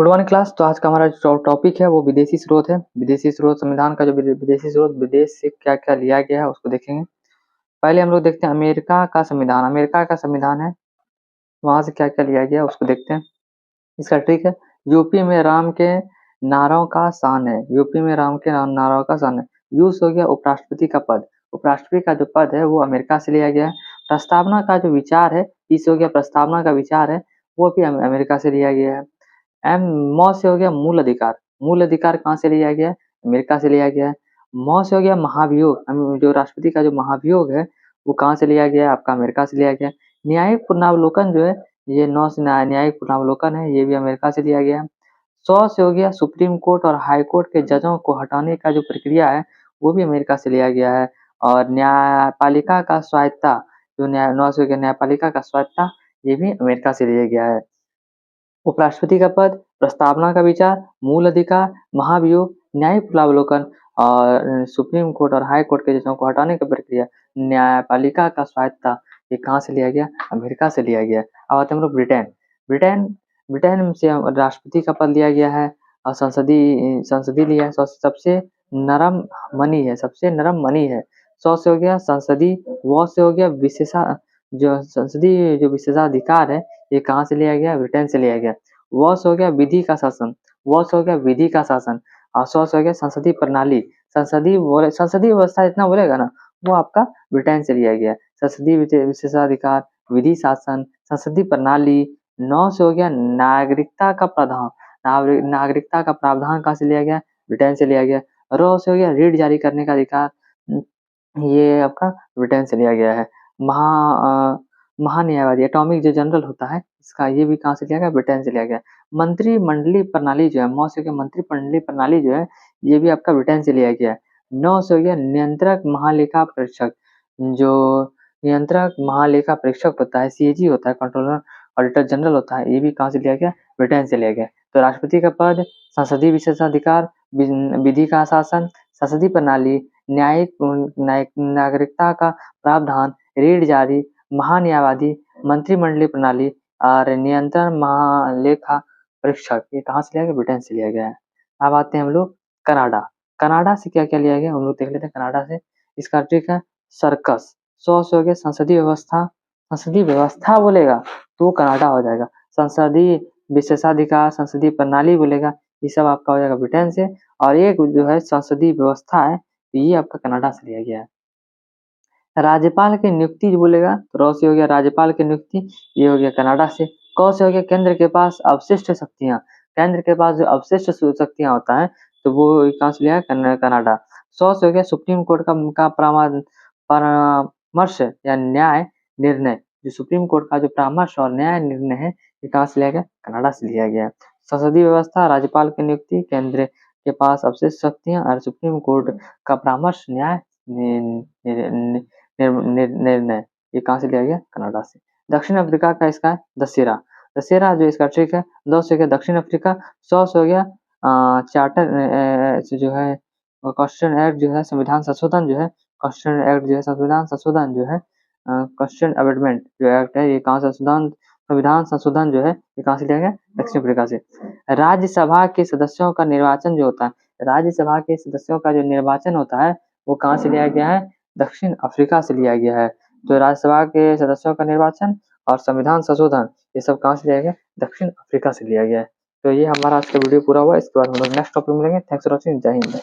Good morning class. तो आज का हमारा जो टॉपिक है वो विदेशी स्रोत है। विदेशी स्रोत, संविधान का जो विदेशी स्रोत विदेश से क्या क्या लिया गया है उसको देखेंगे। पहले हम लोग देखते हैं अमेरिका का संविधान। अमेरिका का संविधान है, वहां से क्या क्या लिया गया उसको देखते हैं। इसका ट्रिक है, यूपी में राम के नारों का शान है। यूपी में राम के नारों का शान है। यूज हो गया उपराष्ट्रपति का पद। उपराष्ट्रपति का जो पद है वो अमेरिका से लिया गया है। प्रस्तावना का जो विचार है, इस हो गया प्रस्तावना का विचार है, वो भी अमेरिका से लिया गया है। एम मौ से हो गया मूल अधिकार। मूल अधिकार कहाँ से लिया गया है? अमेरिका से लिया गया है। मौ से हो गया महाभियोग। जो राष्ट्रपति का जो महाभियोग है वो कहाँ से लिया गया है? आपका अमेरिका से लिया गया है। न्यायिक पुनरावलोकन जो है, ये नौ से न्यायिक पुनरावलोकन है, ये भी अमेरिका से लिया गया है। 100 से हो गया सुप्रीम कोर्ट और हाई कोर्ट के जजों को हटाने का जो प्रक्रिया है वो भी अमेरिका से लिया गया है। और न्यायपालिका का स्वायत्ता, जो 9 से हो गया न्यायपालिका का स्वायत्ता, ये भी अमेरिका से लिया गया है। उपराष्ट्रपति का पद, प्रस्तावना का विचार, मूल अधिकार, महाभियोग, न्यायिक पुनरावलोकन और सुप्रीम कोर्ट और हाई कोर्ट के जजों को हटाने की प्रक्रिया, न्यायपालिका का स्वायत्ता, ये कहाँ से लिया गया? अमेरिका से लिया गया। अब आते हैं हम लोग ब्रिटेन। ब्रिटेन ब्रिटेन से राष्ट्रपति का पद लिया गया है और संसदीय लिया है। सबसे नरम मनी है, सबसे नरम मनी है। 100 से हो गया संसदीय, वो से हो गया जो संसदीय जो विशेषाधिकार है, ये कहाँ से लिया गया? ब्रिटेन से लिया गया। वॉस हो गया विधि का शासन। वॉस हो गया विधि का शासन। और सॉस हो गया संसदीय प्रणाली। संसदीय व्यवस्था जितना बोलेगा ना वो आपका ब्रिटेन से लिया गया। संसदीय विशेषाधिकार, विधि शासन, संसदीय प्रणाली। 9 से हो गया नागरिकता का प्रावधान। नागरिकता का प्रावधान कहाँ से लिया गया? ब्रिटेन से लिया गया। रॉ से हो गया रीड जारी करने का अधिकार, ये आपका ब्रिटेन से लिया गया है। महान्यायवादी एटॉमिक जो जनरल होता है इसका, ये भी कहाँ से लिया गया? ब्रिटेन से लिया गया। मंत्रिमंडलीय प्रणाली जो है, मौ से हो गया मंत्रिमंडलीय प्रणाली जो है, ये भी आपका ब्रिटेन से लिया गया है। 9 से हो गया नियंत्रक महालेखा परीक्षक। जो नियंत्रक महालेखा परीक्षक होता है, सीएजी होता है, कंट्रोलर ऑडिटर जनरल होता है, ये भी कहाँ से लिया गया? ब्रिटेन से लिया गया। तो राष्ट्रपति का पद, संसदीय विशेषाधिकार, विधि का शासन, संसदीय प्रणाली, नागरिकता का प्रावधान, रीड जारी, महान्यायवादी, मंत्रिमंडलीय प्रणाली और नियंत्रण महालेखा परीक्षक, ये कहाँ से लिया गया? ब्रिटेन से लिया गया है। अब आते हैं हम लोग कनाडा। कनाडा से क्या क्या लिया गया हम लोग देख लेते हैं। कनाडा से इसका ट्रिक है सर्कस। 100 से हो गया संसदीय व्यवस्था। संसदीय व्यवस्था बोलेगा तो कनाडा हो जाएगा। संसदीय विशेषाधिकार, संसदीय प्रणाली बोलेगा, ये सब आपका हो जाएगा ब्रिटेन से। और एक जो है संसदीय व्यवस्था है, ये आपका कनाडा से लिया गया है। राज्यपाल की नियुक्ति जो बोलेगा तो रॉ से हो गया राज्यपाल की नियुक्ति, ये हो गया कनाडा से। क से हो गया केंद्र के पास अवशिष्ट शक्तियां। केंद्र के पास जो अवशिष्ट शक्तियां होता है तो वो कहाँ से लिया है? कनाडा। 100 से हो गया सुप्रीम कोर्ट का परामर्श या न्याय निर्णय। जो सुप्रीम कोर्ट का जो परामर्श और न्याय निर्णय है, ये कहाँ से लिया गया? कनाडा से लिया गया। संसदीय व्यवस्था, राज्यपाल की नियुक्ति, केंद्र के पास अवशिष्ट शक्तियां और सुप्रीम कोर्ट का परामर्श, न्याय निर्णय, ये कहाँ से लिया गया? कनाडा से। दक्षिण अफ्रीका का इसका है दशहरा। दशहरा जो इसका ट्रिक है, 2 से हो गया दक्षिण अफ्रीका। 100 से हो गया चार्टर जो है कॉन्स्टिट्यूशन एक्ट जो है, संविधान संशोधन जो है, कॉन्स्टिट्यूशन एक्ट जो है, संविधान संशोधन जो है, कॉन्स्टिट्यूशन अमेंडमेंट जो एक्ट है, ये कहाँ से संविधान संशोधन जो है, ये कहाँ से लिया गया? दक्षिण अफ्रीका से। राज्यसभा के सदस्यों का निर्वाचन जो होता है, राज्यसभा के सदस्यों का जो निर्वाचन होता है वो कहाँ से लिया गया है? दक्षिण अफ्रीका से लिया गया है। तो राज्यसभा के सदस्यों का निर्वाचन और संविधान संशोधन, ये सब कहाँ से लिया गया? दक्षिण अफ्रीका से लिया गया है। तो ये हमारा आज का वीडियो पूरा हुआ। इसके बाद हम लोग नेक्स्ट टॉपिक मिलेंगे। Thanks for watching. जय हिंद।